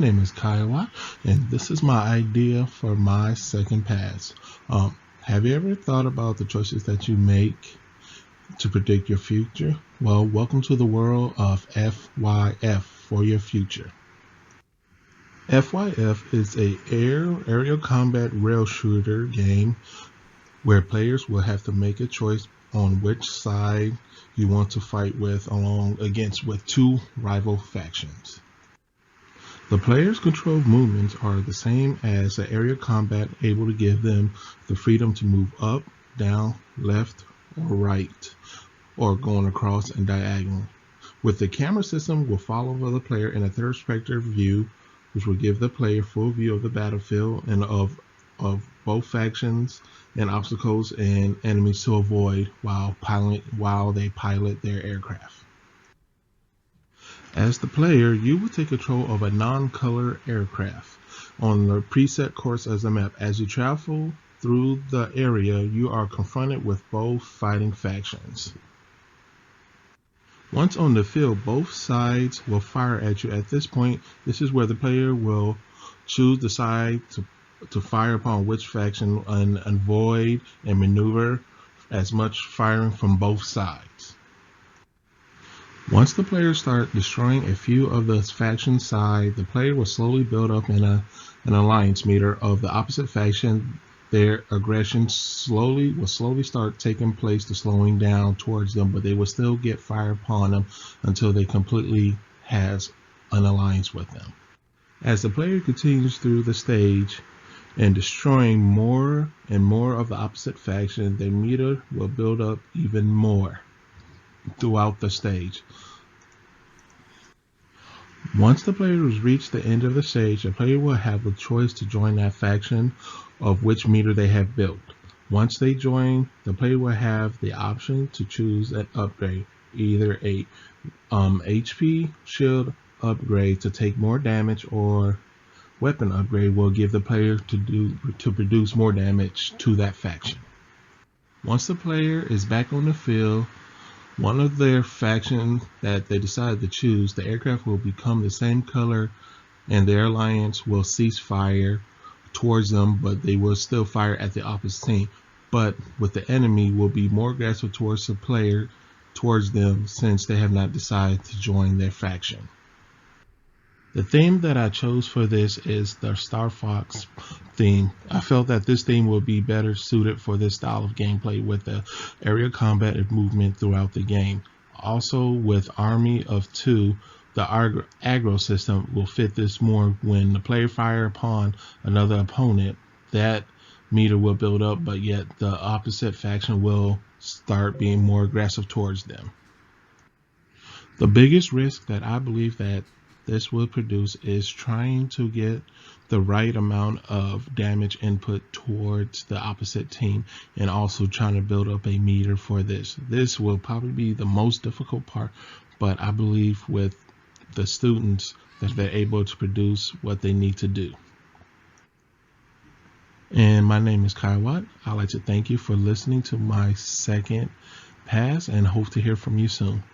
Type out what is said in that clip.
My name is Kiowa, and this is my idea for my second pass. Have you ever thought about the choices that you make to predict your future? Well, welcome to the world of FYF for your future. FYF is a aerial combat rail shooter game where players will have to make a choice on which side you want to fight with two rival factions. The player's controlled movements are the same as the aerial combat, able to give them the freedom to move up, down, left, or right, or going across and diagonal. With the camera system, will follow the player in a third perspective view, which will give the player full view of the battlefield and of both factions and obstacles and enemies to avoid while they pilot their aircraft. As the player, you will take control of a non-color aircraft on the preset course as a map. As you travel through the area, you are confronted with both fighting factions. Once on the field, both sides will fire at you. At this point, this is where the player will choose the side to fire upon which faction and avoid and maneuver as much firing from both sides. Once the players start destroying a few of the faction side, the player will slowly build up an alliance meter of the opposite faction. Their aggression will slowly start taking place to slowing down towards them, but they will still get fire upon them until they completely has an alliance with them. As the player continues through the stage and destroying more and more of the opposite faction, their meter will build up even more throughout the stage. Once the player has reached the end of the stage, the player will have a choice to join that faction of which meter they have built. Once they join, the player will have the option to choose an upgrade, either a HP shield upgrade to take more damage, or weapon upgrade will give the player to produce more damage to that faction. Once the player is back on the field, one of their faction that they decide to choose, the aircraft will become the same color and their alliance will cease fire towards them, but they will still fire at the opposite team. But with the enemy will be more aggressive towards the player, towards them, since they have not decided to join their faction. The theme that I chose for this is the Star Fox theme. I felt that this theme would be better suited for this style of gameplay with the aerial combat and movement throughout the game. Also with Army of Two, the aggro system will fit this more. When the player fire upon another opponent, that meter will build up, but yet the opposite faction will start being more aggressive towards them. The biggest risk that I believe that this will produce is trying to get the right amount of damage input towards the opposite team, and also trying to build up a meter for this. This will probably be the most difficult part, but I believe with the students that they're able to produce what they need to do. And my name is Kai Watt. I'd like to thank you for listening to my second pass and hope to hear from you soon.